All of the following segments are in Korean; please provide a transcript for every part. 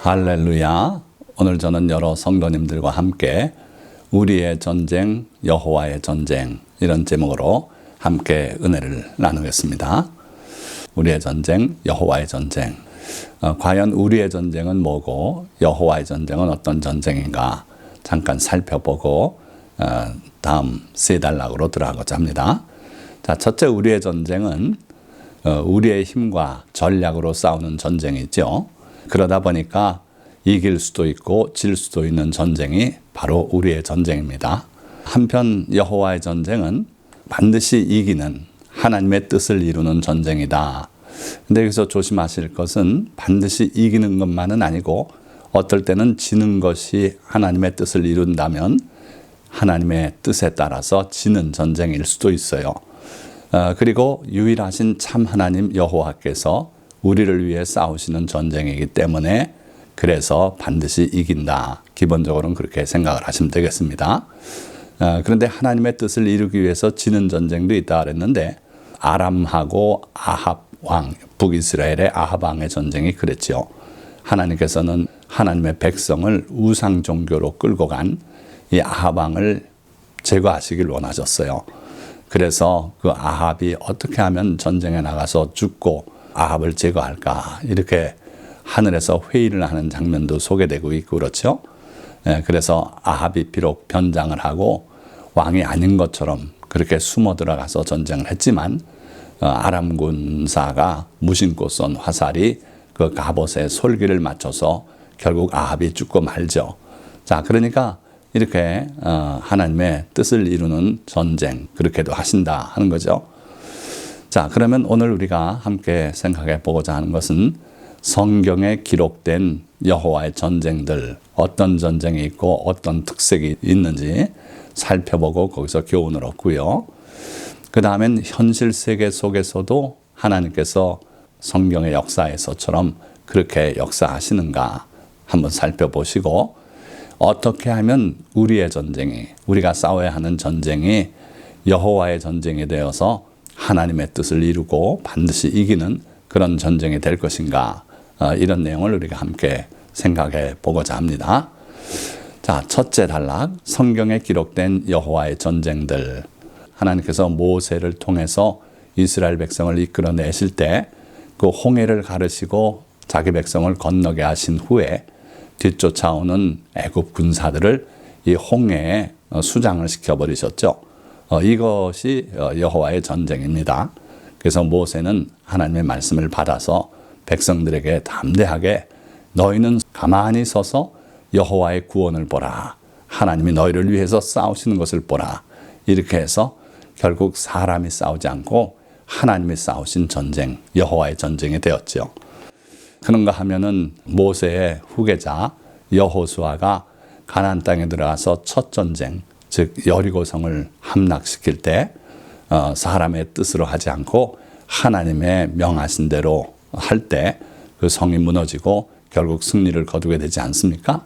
할렐루야. 오늘 저는 여러 성도님들과 함께 우리의 전쟁, 여호와의 전쟁 이런 제목으로 함께 은혜를 나누겠습니다. 우리의 전쟁, 여호와의 전쟁. 과연 우리의 전쟁은 뭐고 여호와의 전쟁은 어떤 전쟁인가 잠깐 살펴보고 다음 세 단락으로 들어가고자 합니다. 자, 첫째 우리의 전쟁은 우리의 힘과 전략으로 싸우는 전쟁이죠. 그러다 보니까 이길 수도 있고 질 수도 있는 전쟁이 바로 우리의 전쟁입니다. 한편 여호와의 전쟁은 반드시 이기는 하나님의 뜻을 이루는 전쟁이다. 근데 여기서 조심하실 것은 반드시 이기는 것만은 아니고 어떨 때는 지는 것이 하나님의 뜻을 이룬다면 하나님의 뜻에 따라서 지는 전쟁일 수도 있어요. 그리고 유일하신 참 하나님 여호와께서 우리를 위해 싸우시는 전쟁이기 때문에 그래서 반드시 이긴다. 기본적으로는 그렇게 생각을 하시면 되겠습니다. 그런데 하나님의 뜻을 이루기 위해서 지는 전쟁도 있다 그랬는데 아람하고 아합 왕, 북이스라엘의 아합 왕의 전쟁이 그랬죠. 하나님께서는 하나님의 백성을 우상 종교로 끌고 간 이 아합 왕을 제거하시길 원하셨어요. 그래서 그 아합이 어떻게 하면 전쟁에 나가서 죽고 아합을 제거할까 이렇게 하늘에서 회의를 하는 장면도 소개되고 있고 그렇죠. 그래서 아합이 비록 변장을 하고 왕이 아닌 것처럼 그렇게 숨어 들어가서 전쟁을 했지만 아람 군사가 무심코 쏜 화살이 그 갑옷의 솔기를 맞춰서 결국 아합이 죽고 말죠. 자, 그러니까 이렇게 하나님의 뜻을 이루는 전쟁 그렇게도 하신다 하는 거죠. 자, 그러면 오늘 우리가 함께 생각해 보고자 하는 것은 성경에 기록된 여호와의 전쟁들 어떤 전쟁이 있고 어떤 특색이 있는지 살펴보고 거기서 교훈을 얻고요. 그 다음엔 현실 세계 속에서도 하나님께서 성경의 역사에서처럼 그렇게 역사하시는가 한번 살펴보시고 어떻게 하면 우리의 전쟁이 우리가 싸워야 하는 전쟁이 여호와의 전쟁이 되어서 하나님의 뜻을 이루고 반드시 이기는 그런 전쟁이 될 것인가 이런 내용을 우리가 함께 생각해 보고자 합니다. 자, 첫째 단락 성경에 기록된 여호와의 전쟁들. 하나님께서 모세를 통해서 이스라엘 백성을 이끌어내실 때 그 홍해를 가르시고 자기 백성을 건너게 하신 후에 뒤쫓아오는 애굽 군사들을 이 홍해에 수장을 시켜버리셨죠. 이것이 여호와의 전쟁입니다. 그래서 모세는 하나님의 말씀을 받아서 백성들에게 담대하게 너희는 가만히 서서 여호와의 구원을 보라. 하나님이 너희를 위해서 싸우시는 것을 보라. 이렇게 해서 결국 사람이 싸우지 않고 하나님이 싸우신 전쟁, 여호와의 전쟁이 되었죠. 그런가 하면은 모세의 후계자 여호수아가 가나안 땅에 들어가서 첫 전쟁, 즉 여리고성을 함락시킬 때 사람의 뜻으로 하지 않고 하나님의 명하신 대로 할 때 그 성이 무너지고 결국 승리를 거두게 되지 않습니까?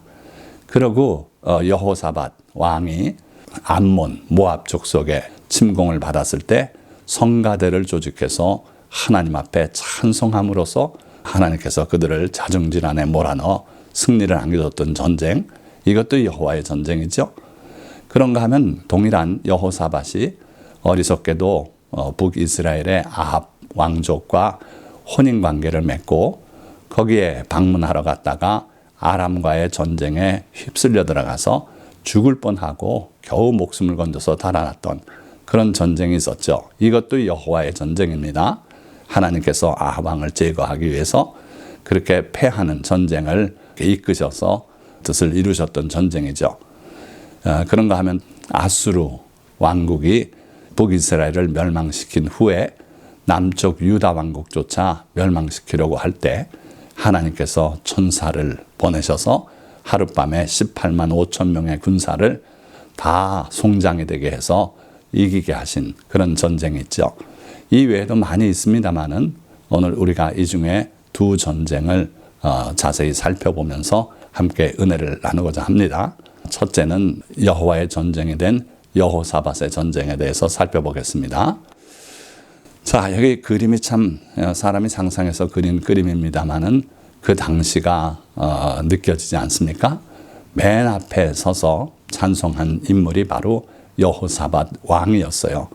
그러고 여호사밧 왕이 암몬 모압 족속의 침공을 받았을 때 성가대를 조직해서 하나님 앞에 찬송함으로써 하나님께서 그들을 자중질환에 몰아넣어 승리를 안겨줬던 전쟁, 이것도 여호와의 전쟁이죠. 그런가 하면 동일한 여호사밧이 어리석게도 북이스라엘의 아합 왕족과 혼인관계를 맺고 거기에 방문하러 갔다가 아람과의 전쟁에 휩쓸려 들어가서 죽을 뻔하고 겨우 목숨을 건져서 달아났던 그런 전쟁이 있었죠. 이것도 여호와의 전쟁입니다. 하나님께서 아합 왕을 제거하기 위해서 그렇게 패하는 전쟁을 이끄셔서 뜻을 이루셨던 전쟁이죠. 그런가 하면 아수르 왕국이 북이스라엘을 멸망시킨 후에 남쪽 유다 왕국조차 멸망시키려고 할 때 하나님께서 천사를 보내셔서 하룻밤에 18만 5천 명의 군사를 다 송장이 되게 해서 이기게 하신 그런 전쟁이 있죠. 이 외에도 많이 있습니다만은 오늘 우리가 이 중에 두 전쟁을 자세히 살펴보면서 함께 은혜를 나누고자 합니다. 첫째는 여호와의 전쟁이 된 여호사밧의 전쟁에 대해서 살펴보겠습니다. 자, 여기 그림이 참 사람이 상상해서 그린 그림입니다만은 그 당시가 느껴지지 않습니까? 맨 앞에 서서 찬송한 인물이 바로 여호사밧 왕이었어요.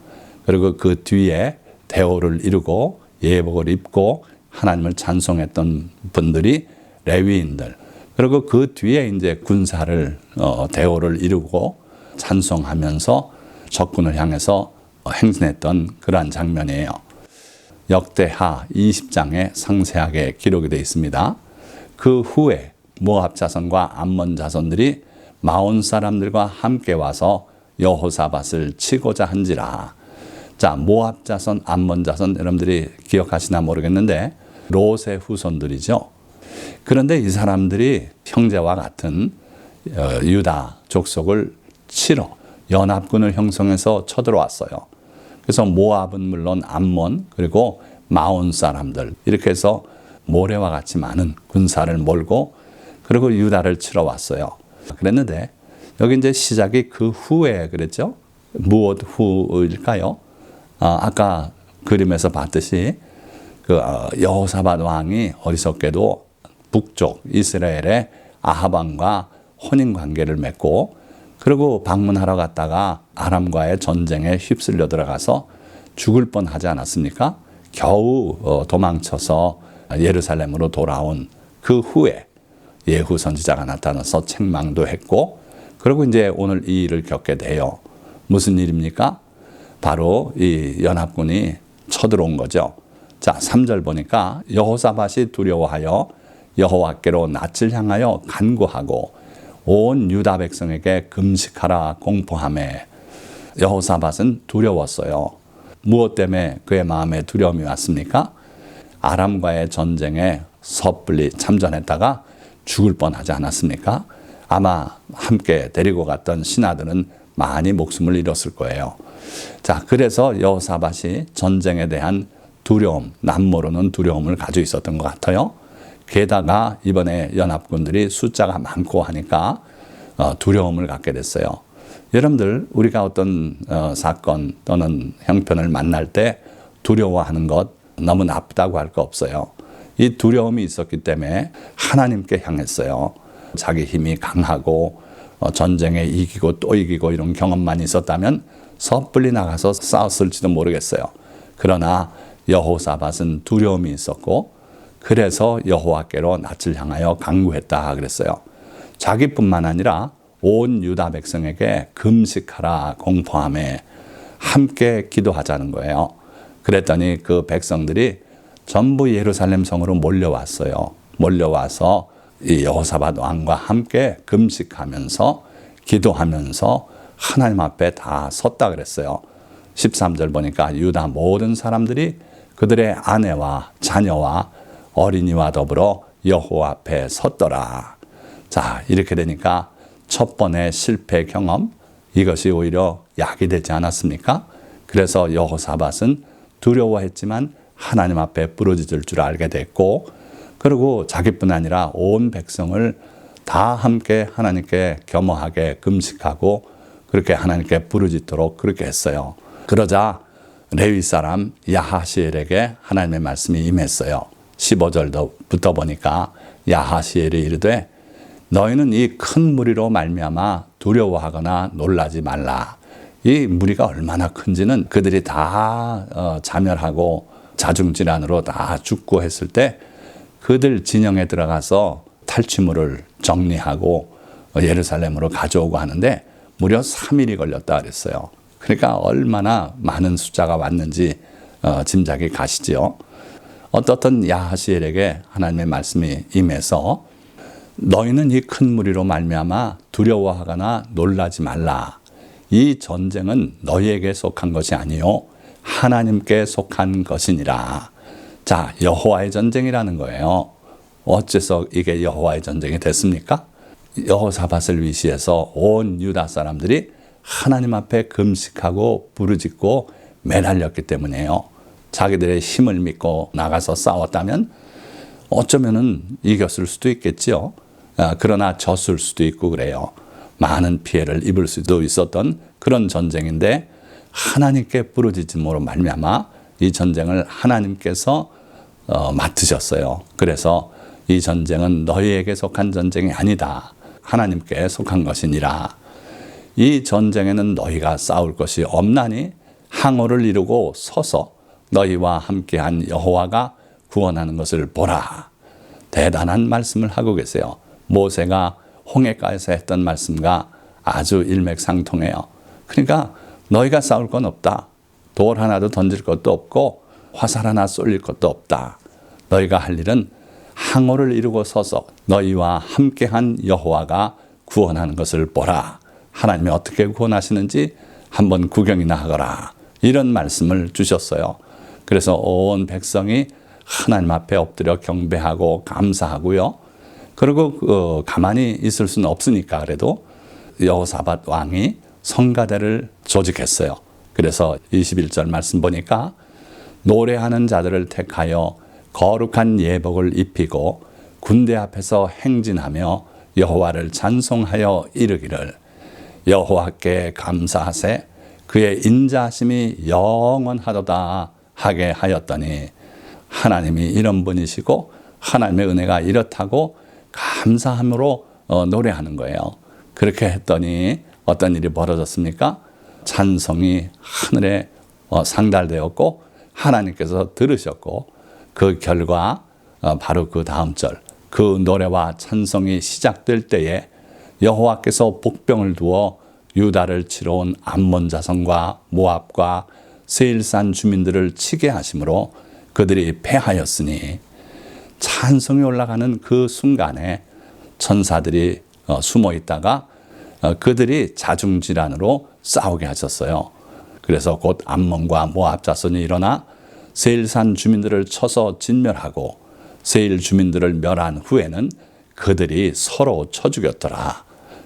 그리고 그 뒤에 대오를 이루고 예복을 입고 하나님을 찬송했던 분들이 레위인들. 그리고 그 뒤에 이제 군사를 대오를 이루고 찬송하면서 적군을 향해서 행진했던 그러한 장면이에요. 역대하 20장에 상세하게 기록이 되어 있습니다. 그 후에 모압 자손과 암몬 자손들이 마온 사람들과 함께 와서 여호사밧을 치고자 한지라. 자, 모압 자손, 암몬 자손 여러분들이 기억하시나 모르겠는데 롯의 후손들이죠. 그런데 이 사람들이 형제와 같은 유다 족속을 치러 연합군을 형성해서 쳐들어왔어요. 그래서 모압은 물론 암몬 그리고 마온 사람들 이렇게 해서 모래와 같이 많은 군사를 몰고 그리고 유다를 치러 왔어요. 그랬는데 여기 이제 시작이 그 후에 그랬죠. 무엇 후일까요? 아까 그림에서 봤듯이 그 여호사밧 왕이 어리석게도 북쪽 이스라엘의 아합 왕과 혼인 관계를 맺고 그리고 방문하러 갔다가 아람과의 전쟁에 휩쓸려 들어가서 죽을 뻔하지 않았습니까? 겨우 도망쳐서 예루살렘으로 돌아온 그 후에 예후 선지자가 나타나서 책망도 했고 그리고 이제 오늘 이 일을 겪게 돼요. 무슨 일입니까? 바로 이 연합군이 쳐들어온 거죠. 자, 3절 보니까 여호사밧이 두려워하여 여호와께로 낯을 향하여 간구하고 온 유다 백성에게 금식하라 공포하매. 여호사밧은 두려웠어요. 무엇 때문에 그의 마음에 두려움이 왔습니까? 아람과의 전쟁에 섣불리 참전했다가 죽을 뻔하지 않았습니까? 아마 함께 데리고 갔던 신하들은 많이 목숨을 잃었을 거예요. 자, 그래서 여호사밧이 전쟁에 대한 두려움, 남모르는 두려움을 가지고 있었던 것 같아요. 게다가 이번에 연합군들이 숫자가 많고 하니까 두려움을 갖게 됐어요. 여러분들 우리가 어떤 사건 또는 형편을 만날 때 두려워하는 것 너무 나쁘다고 할 거 없어요. 이 두려움이 있었기 때문에 하나님께 향했어요. 자기 힘이 강하고 전쟁에 이기고 또 이기고 이런 경험만 있었다면 섣불리 나가서 싸웠을지도 모르겠어요. 그러나 여호사밧은 두려움이 있었고 그래서 여호와께로 낯을 향하여 간구했다 그랬어요. 자기뿐만 아니라 온 유다 백성에게 금식하라 공포하며 함께 기도하자는 거예요. 그랬더니 그 백성들이 전부 예루살렘 성으로 몰려왔어요. 몰려와서 이 여호사밧 왕과 함께 금식하면서 기도하면서 하나님 앞에 다 섰다 그랬어요. 13절 보니까 유다 모든 사람들이 그들의 아내와 자녀와 어린이와 더불어 여호와 앞에 섰더라. 자, 이렇게 되니까 첫 번의 실패 경험 이것이 오히려 약이 되지 않았습니까? 그래서 여호사밧은 두려워했지만 하나님 앞에 부르짖을 줄 알게 됐고 그리고 자기뿐 아니라 온 백성을 다 함께 하나님께 겸허하게 금식하고 그렇게 하나님께 부르짖도록 그렇게 했어요. 그러자 레위 사람 야하시엘에게 하나님의 말씀이 임했어요. 15절부터 보니까 야하시엘이 이르되 너희는 이 큰 무리로 말미암아 두려워하거나 놀라지 말라. 이 무리가 얼마나 큰지는 그들이 다 자멸하고 자중질환으로 다 죽고 했을 때 그들 진영에 들어가서 탈취물을 정리하고 예루살렘으로 가져오고 하는데 무려 3일이 걸렸다 그랬어요. 그러니까 얼마나 많은 숫자가 왔는지 짐작이 가시지요. 어떻든 야하시엘에게 하나님의 말씀이 임해서 너희는 이 큰 무리로 말미암아 두려워하거나 놀라지 말라. 이 전쟁은 너희에게 속한 것이 아니요 하나님께 속한 것이니라. 자, 여호와의 전쟁이라는 거예요. 어째서 이게 여호와의 전쟁이 됐습니까? 여호사밧을 위시해서 온 유다 사람들이 하나님 앞에 금식하고 부르짖고 매달렸기 때문이에요. 자기들의 힘을 믿고 나가서 싸웠다면 어쩌면은 이겼을 수도 있겠지요. 그러나 졌을 수도 있고 그래요. 많은 피해를 입을 수도 있었던 그런 전쟁인데 하나님께 부르짖음으로 말미암아 이 전쟁을 하나님께서 맡으셨어요. 그래서 이 전쟁은 너희에게 속한 전쟁이 아니다. 하나님께 속한 것이니라. 이 전쟁에는 너희가 싸울 것이 없나니 항오를 이루고 서서 너희와 함께한 여호와가 구원하는 것을 보라. 대단한 말씀을 하고 계세요. 모세가 홍해가에서 했던 말씀과 아주 일맥상통해요. 그러니까 너희가 싸울 건 없다. 돌 하나도 던질 것도 없고 화살 하나 쏠릴 것도 없다. 너희가 할 일은 항오를 이루고 서서 너희와 함께한 여호와가 구원하는 것을 보라. 하나님이 어떻게 구원하시는지 한번 구경이나 하거라. 이런 말씀을 주셨어요. 그래서 온 백성이 하나님 앞에 엎드려 경배하고 감사하고요. 그리고 가만히 있을 수는 없으니까 그래도 여호사밧 왕이 성가대를 조직했어요. 그래서 21절 말씀 보니까 노래하는 자들을 택하여 거룩한 예복을 입히고 군대 앞에서 행진하며 여호와를 찬송하여 이르기를 여호와께 감사하세 그의 인자하심이 영원하도다 하게 하였더니 하나님이 이런 분이시고 하나님의 은혜가 이렇다고 감사함으로 노래하는 거예요. 그렇게 했더니 어떤 일이 벌어졌습니까? 찬송이 하늘에 상달되었고 하나님께서 들으셨고 그 결과 바로 그 다음 절 그 노래와 찬송이 시작될 때에 여호와께서 복병을 두어 유다를 치러 온 암몬 자손과 모압과 세일산 주민들을 치게 하심으로 그들이 패하였으니 찬송이 올라가는 그 순간에 천사들이 숨어 있다가 그들이 자중질환으로 싸우게 하셨어요. 그래서 곧 암몬과 모압 자손이 일어나 세일산 주민들을 쳐서 진멸하고 세일 주민들을 멸한 후에는 그들이 서로 쳐 죽였더라.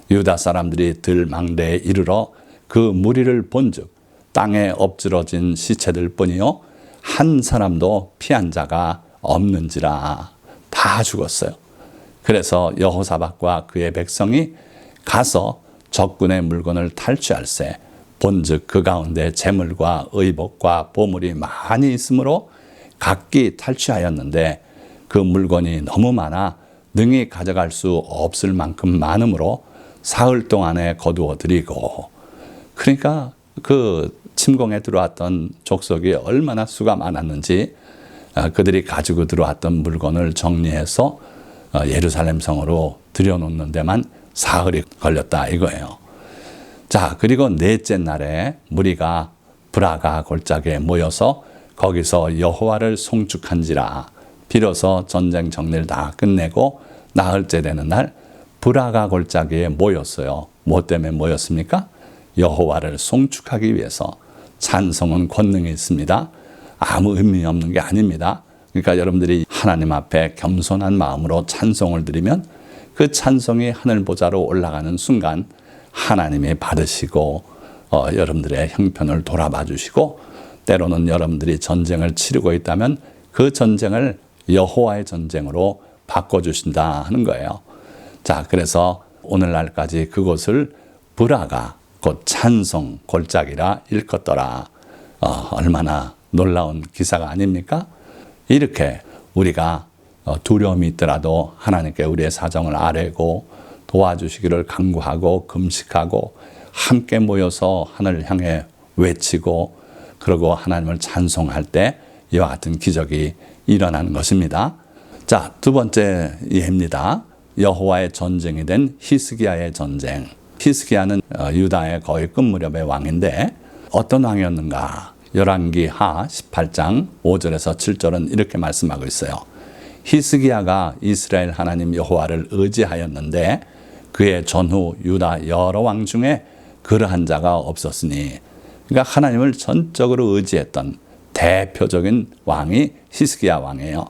유다 사람들이 들망대에 이르러 그 무리를 본즉 땅에 엎질러진 시체들 뿐이요 한 사람도 피한 자가 없는지라. 다 죽었어요. 그래서 여호사밧과 그의 백성이 가서 적군의 물건을 탈취할세 본즉 그 가운데 재물과 의복과 보물이 많이 있으므로 각기 탈취하였는데 그 물건이 너무 많아 능히 가져갈 수 없을 만큼 많으므로 사흘 동안에 거두어 드리고. 그러니까 그 침공에 들어왔던 족속이 얼마나 수가 많았는지 그들이 가지고 들어왔던 물건을 정리해서 예루살렘 성으로 들여놓는 데만 사흘이 걸렸다 이거예요. 자, 그리고 넷째 날에 무리가 브라가 골짜기에 모여서 거기서 여호와를 송축한지라. 비로소 전쟁 정리를 다 끝내고 나흘째 되는 날 브라가 골짜기에 모였어요. 뭐 때문에 모였습니까? 여호와를 송축하기 위해서. 찬송은 권능이 있습니다. 아무 의미 없는 게 아닙니다. 그러니까 여러분들이 하나님 앞에 겸손한 마음으로 찬송을 드리면 그 찬송이 하늘 보좌로 올라가는 순간 하나님이 받으시고 여러분들의 형편을 돌아봐 주시고 때로는 여러분들이 전쟁을 치르고 있다면 그 전쟁을 여호와의 전쟁으로 바꿔주신다 하는 거예요. 자, 그래서 오늘날까지 그곳을 브라가 곧 찬송 골짜기라 일컫더라. 얼마나 놀라운 기사가 아닙니까? 이렇게 우리가 두려움이 있더라도 하나님께 우리의 사정을 아뢰고 도와주시기를 간구하고 금식하고 함께 모여서 하늘을 향해 외치고 그리고 하나님을 찬송할 때 이와 같은 기적이 일어나는 것입니다. 자, 두 번째 예입니다. 여호와의 전쟁이 된 히스기야의 전쟁. 히스기야는 유다의 거의 끝 무렵의 왕인데 어떤 왕이었는가? 열왕기하 18장 5절에서 7절은 이렇게 말씀하고 있어요. 히스기야가 이스라엘 하나님 여호와를 의지하였는데 그의 전후 유다 여러 왕 중에 그러한 자가 없었으니, 그러니까 하나님을 전적으로 의지했던 대표적인 왕이 히스기야 왕이에요.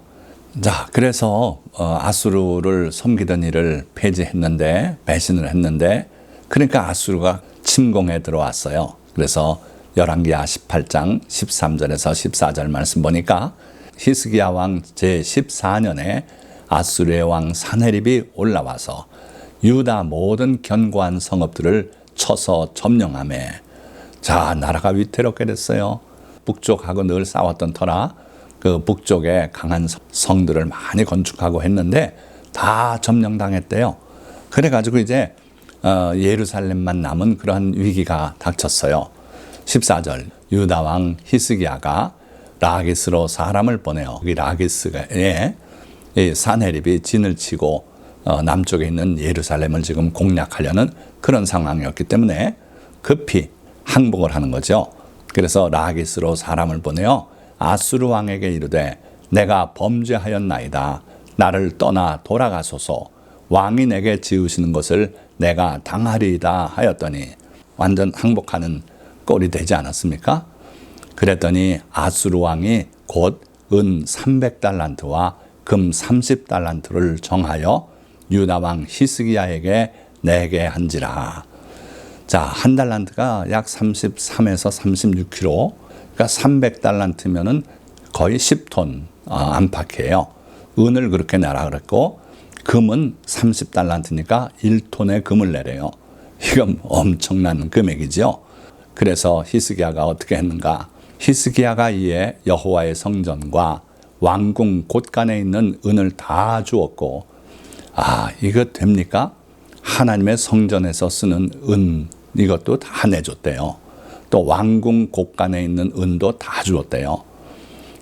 자, 그래서 아수르를 섬기던 일을 폐지했는데, 배신을 했는데, 그러니까 아수르가 침공에 들어왔어요. 그래서 열왕기하 18장 13절에서 14절 말씀 보니까 히스기야 왕 제14년에 아수르의 왕 사네립이 올라와서 유다 모든 견고한 성읍들을 쳐서 점령하매, 자, 나라가 위태롭게 됐어요. 북쪽하고 늘 싸웠던 터라 그 북쪽에 강한 성들을 많이 건축하고 했는데 다 점령당했대요. 그래가지고 이제 예루살렘만 남은 그러한 위기가 닥쳤어요. 14절 유다 왕 히스기야가 라기스로 사람을 보내요. 이 라기스에 사네립이 진을 치고 남쪽에 있는 예루살렘을 지금 공략하려는 그런 상황이었기 때문에 급히 항복을 하는 거죠. 그래서 라기스로 사람을 보내어 아수르 왕에게 이르되 내가 범죄하였나이다. 나를 떠나 돌아가소서. 왕이 내게 지으시는 것을 내가 당하리이다 하였더니 완전 항복하는 꼴이 되지 않았습니까? 그랬더니 아수르 왕이 곧 은 300달란트와 금 30달란트를 정하여 유다 왕 히스기야에게 내게 한지라. 자, 한 달란트가 약 33에서 36kg, 그러니까 300달란트면은 거의 10톤 안팎이에요. 은을 그렇게 내라 그랬고, 금은 30달란트니까 1톤의 금을 내래요. 이건 엄청난 금액이죠. 그래서 히스기야가 어떻게 했는가? 히스기야가 이에 여호와의 성전과 왕궁 곳간에 있는 은을 다 주었고, 이거 됩니까? 하나님의 성전에서 쓰는 은, 이것도 다 내줬대요. 또 왕궁 곳간에 있는 은도 다 주었대요.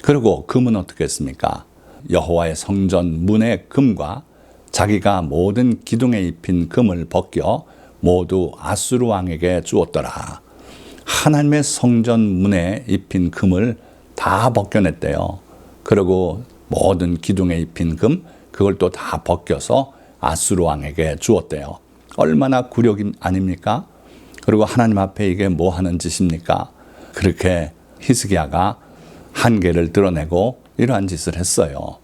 그리고 금은 어떻게 했습니까? 여호와의 성전 문의 금과 자기가 모든 기둥에 입힌 금을 벗겨 모두 아수르 왕에게 주었더라. 하나님의 성전 문에 입힌 금을 다 벗겨냈대요. 그리고 모든 기둥에 입힌 금, 그걸 또 다 벗겨서 아수르 왕에게 주었대요. 얼마나 굴욕 아닙니까? 그리고 하나님 앞에 이게 뭐 하는 짓입니까? 그렇게 히스기야가 한계를 드러내고 이러한 짓을 했어요.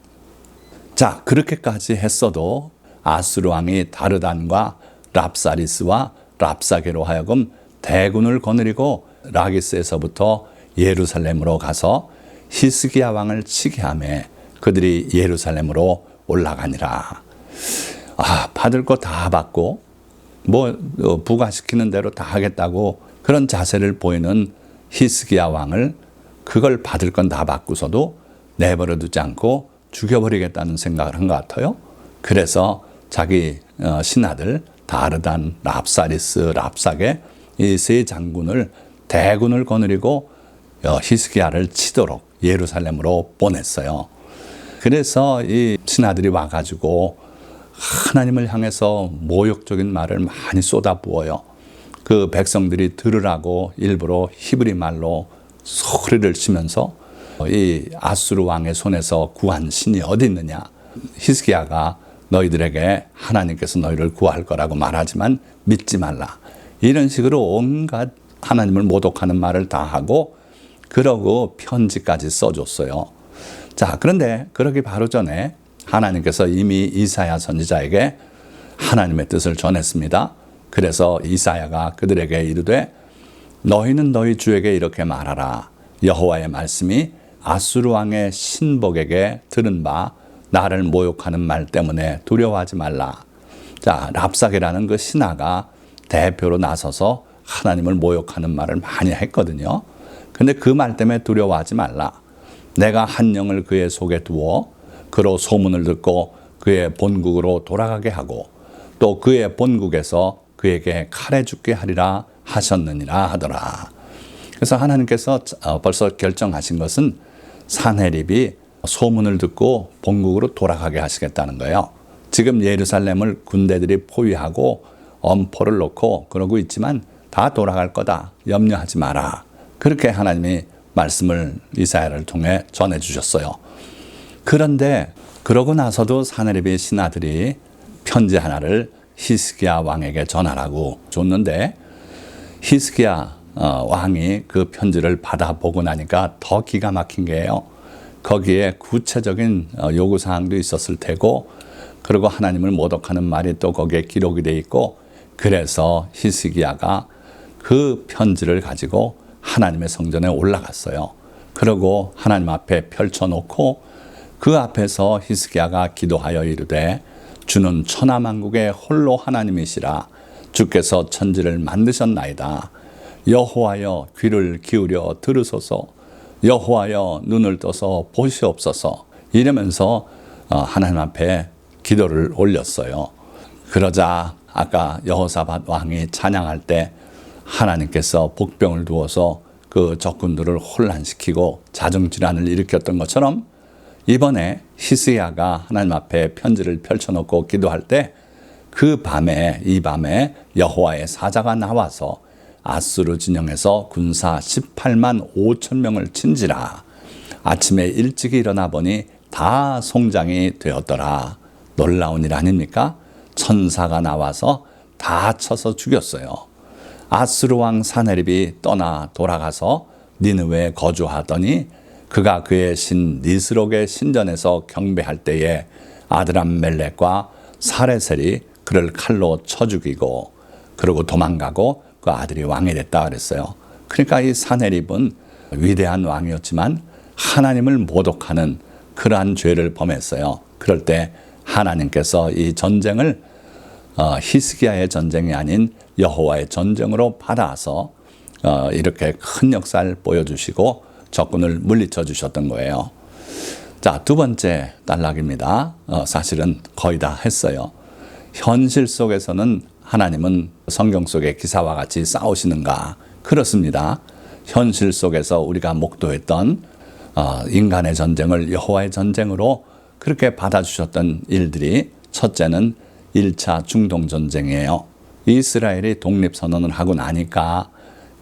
자, 그렇게까지 했어도 아수르 왕이 다르단과 랍사리스와 랍사게로 하여금 대군을 거느리고 라기스에서부터 예루살렘으로 가서 히스기야 왕을 치게 하매 그들이 예루살렘으로 올라가니라. 받을 거 다 받고 부과시키는 대로 다 하겠다고 그런 자세를 보이는 히스기야 왕을 그걸 받을 건 다 받고서도 내버려 두지 않고 죽여버리겠다는 생각을 한 것 같아요. 그래서 자기 신하들 다르단, 랍사리스, 랍사게 이 세 장군을 대군을 거느리고 히스기야를 치도록 예루살렘으로 보냈어요. 그래서 이 신하들이 와가지고 하나님을 향해서 모욕적인 말을 많이 쏟아부어요. 그 백성들이 들으라고 일부러 히브리 말로 소리를 치면서 이 아수르 왕의 손에서 구한 신이 어디 있느냐? 히스기야가 너희들에게 하나님께서 너희를 구할 거라고 말하지만 믿지 말라. 이런 식으로 온갖 하나님을 모독하는 말을 다 하고 그러고 편지까지 써줬어요. 자, 그런데 그러기 바로 전에 하나님께서 이미 이사야 선지자에게 하나님의 뜻을 전했습니다. 그래서 이사야가 그들에게 이르되 너희는 너희 주에게 이렇게 말하라. 여호와의 말씀이 아수르 왕의 신복에게 들은 바 나를 모욕하는 말 때문에 두려워하지 말라. 자, 랍사게라는 그 신하가 대표로 나서서 하나님을 모욕하는 말을 많이 했거든요. 근데 그 말 때문에 두려워하지 말라. 내가 한 영을 그의 속에 두어 그로 소문을 듣고 그의 본국으로 돌아가게 하고 또 그의 본국에서 그에게 칼에 죽게 하리라 하셨느니라 하더라. 그래서 하나님께서 벌써 결정하신 것은 사네립이 소문을 듣고 본국으로 돌아가게 하시겠다는 거예요. 지금 예루살렘을 군대들이 포위하고 엄포를 놓고 그러고 있지만 다 돌아갈 거다. 염려하지 마라. 그렇게 하나님이 말씀을 이사야를 통해 전해주셨어요. 그런데 그러고 나서도 사네립의 신하들이 편지 하나를 히스기야 왕에게 전하라고 줬는데 히스기야 왕이 그 편지를 받아보고 나니까 더 기가 막힌 게요. 거기에 구체적인 요구사항도 있었을 테고 그리고 하나님을 모독하는 말이 또 거기에 기록이 돼 있고 그래서 히스기야가 그 편지를 가지고 하나님의 성전에 올라갔어요. 그리고 하나님 앞에 펼쳐놓고 그 앞에서 히스기야가 기도하여 이르되 주는 천하만국의 홀로 하나님이시라. 주께서 천지를 만드셨나이다. 여호와여 귀를 기울여 들으소서. 여호와여 눈을 떠서 보시옵소서 이러면서 하나님 앞에 기도를 올렸어요. 그러자 아까 여호사밧 왕이 찬양할 때 하나님께서 복병을 두어서 그 적군들을 혼란시키고 자중질환을 일으켰던 것처럼 이번에 히스기야가 하나님 앞에 편지를 펼쳐놓고 기도할 때 이 밤에 여호와의 사자가 나와서 아수르 진영에서 군사 18만 5천 명을 친지라. 아침에 일찍 일어나 보니 다 송장이 되었더라. 놀라운 일 아닙니까? 천사가 나와서 다 쳐서 죽였어요. 아수르 왕 사네립이 떠나 돌아가서 니느웨에 거주하더니 그가 그의 신 니스록의 신전에서 경배할 때에 아드람멜렉과 사레셀이 그를 칼로 쳐 죽이고 그러고 도망가고 그 아들이 왕이 됐다 그랬어요. 그러니까 이 사네립은 위대한 왕이었지만 하나님을 모독하는 그러한 죄를 범했어요. 그럴 때 하나님께서 이 전쟁을 히스기야의 전쟁이 아닌 여호와의 전쟁으로 받아서 이렇게 큰 역사를 보여주시고 적군을 물리쳐 주셨던 거예요. 자, 두 번째 단락입니다. 사실은 거의 다 했어요. 현실 속에서는 하나님은 성경 속의 기사와 같이 싸우시는가? 그렇습니다. 현실 속에서 우리가 목도했던 인간의 전쟁을 여호와의 전쟁으로 그렇게 받아주셨던 일들이 첫째는 1차 중동전쟁이에요. 이스라엘이 독립선언을 하고 나니까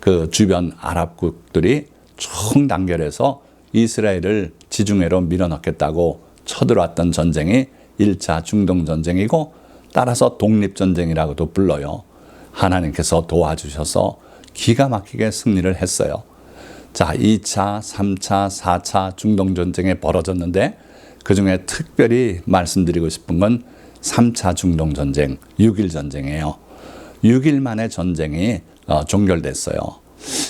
그 주변 아랍국들이 총단결해서 이스라엘을 지중해로 밀어넣겠다고 쳐들어왔던 전쟁이 1차 중동전쟁이고 따라서 독립전쟁이라고도 불러요. 하나님께서 도와주셔서 기가 막히게 승리를 했어요. 자, 2차, 3차, 4차 중동전쟁이 벌어졌는데 그중에 특별히 말씀드리고 싶은 건 3차 중동전쟁, 6.1 전쟁이에요. 6일 만에 전쟁이 종결됐어요.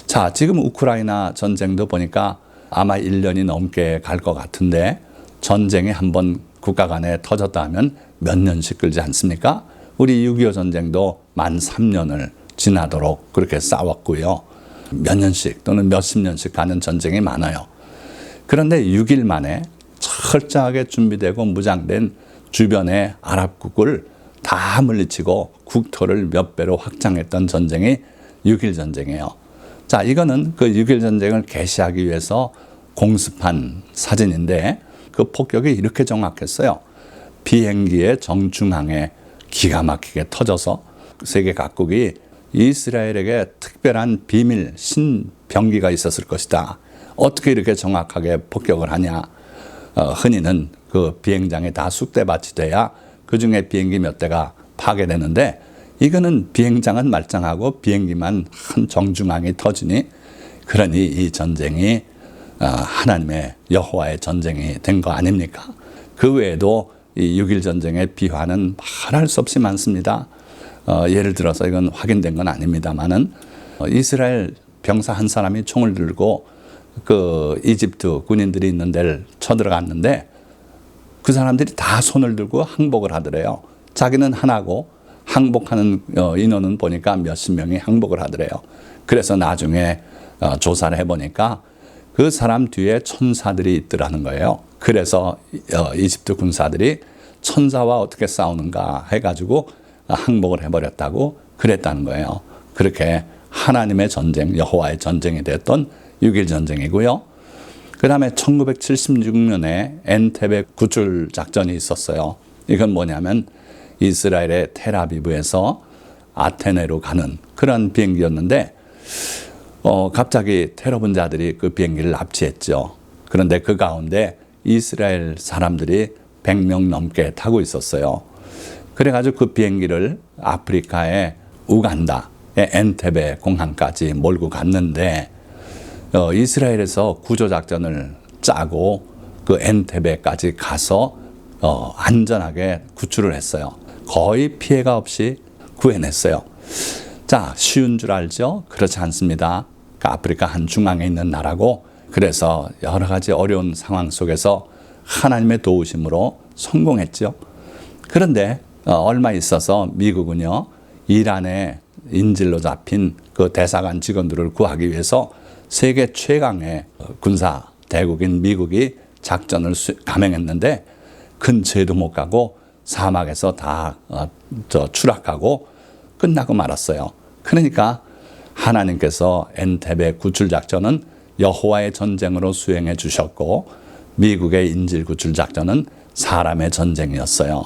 자, 지금 우크라이나 전쟁도 보니까 아마 1년이 넘게 갈 것 같은데 전쟁이 한번 국가 간에 터졌다 하면 몇 년씩 끌지 않습니까? 우리 6.25 전쟁도 만 3년을 지나도록 그렇게 싸웠고요. 몇 년씩 또는 몇십 년씩 가는 전쟁이 많아요. 그런데 6일 만에 철저하게 준비되고 무장된 주변의 아랍국을 다 물리치고 국토를 몇 배로 확장했던 전쟁이 6.1 전쟁이에요. 자, 이거는 그 6.1 전쟁을 개시하기 위해서 공습한 사진인데 그 폭격이 이렇게 정확했어요. 비행기의 정중앙에 기가 막히게 터져서 세계 각국이 이스라엘에게 특별한 비밀 신병기가 있었을 것이다. 어떻게 이렇게 정확하게 폭격을 하냐. 흔히는 그 비행장에 다 쑥대밭이 돼야 그중에 비행기 몇 대가 파괴되는데 이거는 비행장은 말짱하고 비행기만 한 정중앙이 터지니 그러니 이 전쟁이 하나님의 여호와의 전쟁이 된 거 아닙니까? 그 외에도 이 6.1 전쟁의 비화는 말할 수 없이 많습니다. 예를 들어서 이건 확인된 건 아닙니다만은 이스라엘 병사 한 사람이 총을 들고 그 이집트 군인들이 있는 데를 쳐들어갔는데 그 사람들이 다 손을 들고 항복을 하더래요. 자기는 하나고 항복하는 인원은 보니까 몇십 명이 항복을 하더래요. 그래서 나중에 조사를 해보니까 그 사람 뒤에 천사들이 있더라는 거예요. 그래서 이집트 군사들이 천사와 어떻게 싸우는가 해가지고 항복을 해버렸다고 그랬다는 거예요. 그렇게 하나님의 전쟁, 여호와의 전쟁이 됐던 6.1 전쟁이고요. 그 다음에 1976년에 엔테베 구출 작전이 있었어요. 이건 뭐냐면 이스라엘의 텔아비브에서 아테네로 가는 그런 비행기였는데 갑자기 테러 분자들이 그 비행기를 납치했죠. 그런데 그 가운데 이스라엘 사람들이 100명 넘게 타고 있었어요. 그래가지고 그 비행기를 아프리카의 우간다의 엔테베 공항까지 몰고 갔는데 이스라엘에서 구조작전을 짜고 그 엔테베까지 가서 안전하게 구출을 했어요. 거의 피해가 없이 구해냈어요. 자, 쉬운 줄 알죠? 그렇지 않습니다. 아프리카 한 중앙에 있는 나라고 그래서 여러 가지 어려운 상황 속에서 하나님의 도우심으로 성공했죠. 그런데 얼마 있어서 미국은요, 이란의 인질로 잡힌 그 대사관 직원들을 구하기 위해서 세계 최강의 군사 대국인 미국이 작전을 감행했는데 근처에도 못 가고 사막에서 다 추락하고 끝나고 말았어요. 그러니까 하나님께서 엔테베 구출 작전은 여호와의 전쟁으로 수행해 주셨고 미국의 인질 구출 작전은 사람의 전쟁이었어요.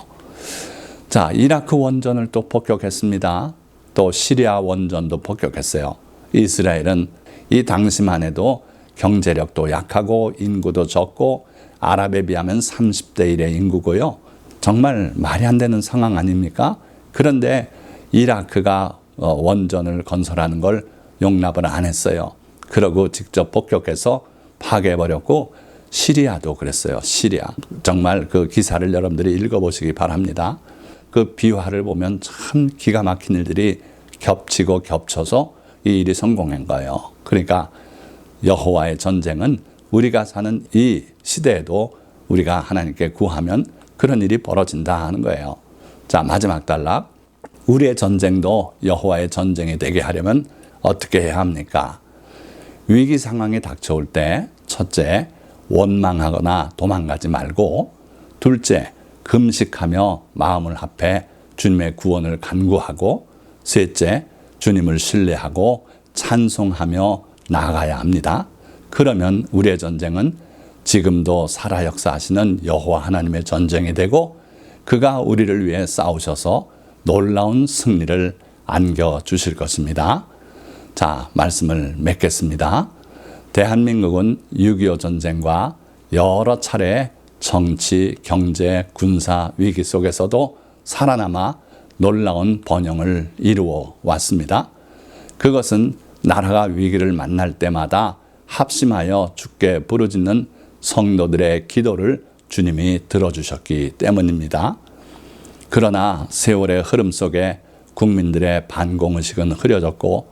자, 이라크 원전을 또 폭격했습니다. 또 시리아 원전도 폭격했어요. 이스라엘은 이 당시만 해도 경제력도 약하고 인구도 적고 아랍에 비하면 30대 1의 인구고요. 정말 말이 안 되는 상황 아닙니까? 그런데 이라크가 원전을 건설하는 걸 용납을 안 했어요. 그러고 직접 폭격해서 파괴해버렸고 시리아도 그랬어요. 시리아. 정말 그 기사를 여러분들이 읽어보시기 바랍니다. 그 비화를 보면 참 기가 막힌 일들이 겹치고 겹쳐서 이 일이 성공한 거예요. 그러니까 여호와의 전쟁은 우리가 사는 이 시대에도 우리가 하나님께 구하면 그런 일이 벌어진다 하는 거예요. 자, 마지막 단락. 우리의 전쟁도 여호와의 전쟁이 되게 하려면 어떻게 해야 합니까? 위기 상황이 닥쳐올 때 첫째, 원망하거나 도망가지 말고 둘째, 금식하며 마음을 합해 주님의 구원을 간구하고 셋째, 주님을 신뢰하고 찬송하며 나아가야 합니다. 그러면 우리의 전쟁은 지금도 살아 역사하시는 여호와 하나님의 전쟁이 되고 그가 우리를 위해 싸우셔서 놀라운 승리를 안겨주실 것입니다. 자, 말씀을 맺겠습니다. 대한민국은 6.25 전쟁과 여러 차례 정치, 경제, 군사 위기 속에서도 살아남아 놀라운 번영을 이루어 왔습니다. 그것은 나라가 위기를 만날 때마다 합심하여 주께 부르짖는 성도들의 기도를 주님이 들어주셨기 때문입니다. 그러나 세월의 흐름 속에 국민들의 반공의식은 흐려졌고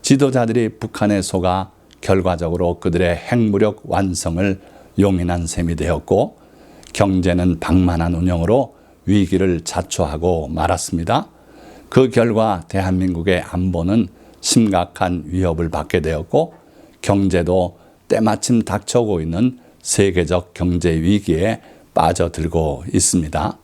지도자들이 북한에 속아 결과적으로 그들의 핵무력 완성을 용인한 셈이 되었고 경제는 방만한 운영으로 위기를 자초하고 말았습니다. 그 결과 대한민국의 안보는 심각한 위협을 받게 되었고 경제도 때마침 닥쳐오고 있는 세계적 경제 위기에 빠져들고 있습니다.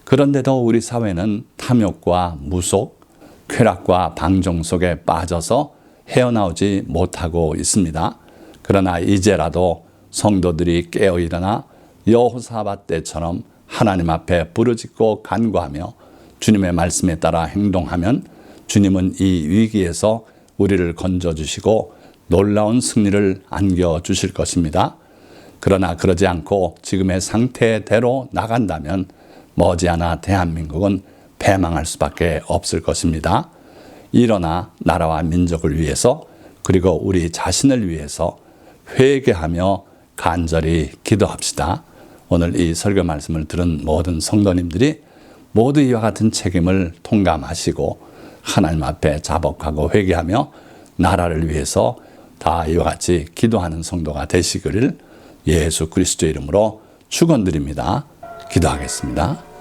그런데도 우리 사회는 탐욕과 무속, 쾌락과 방종 속에 빠져서 헤어나오지 못하고 있습니다. 그러나 이제라도 성도들이 깨어 일어나 여호사밧 때처럼 하나님 앞에 부르짖고 간구하며 주님의 말씀에 따라 행동하면 주님은 이 위기에서 우리를 건져주시고 놀라운 승리를 안겨주실 것입니다. 그러나 그러지 않고 지금의 상태대로 나간다면 머지않아 대한민국은 패망할 수밖에 없을 것입니다. 일어나 나라와 민족을 위해서 그리고 우리 자신을 위해서 회개하며 간절히 기도합시다. 오늘 이 설교 말씀을 들은 모든 성도님들이 모두 이와 같은 책임을 통감하시고 하나님 앞에 자복하고 회개하며 나라를 위해서 다 이와 같이 기도하는 성도가 되시기를 예수 그리스도의 이름으로 축원드립니다. 기도하겠습니다.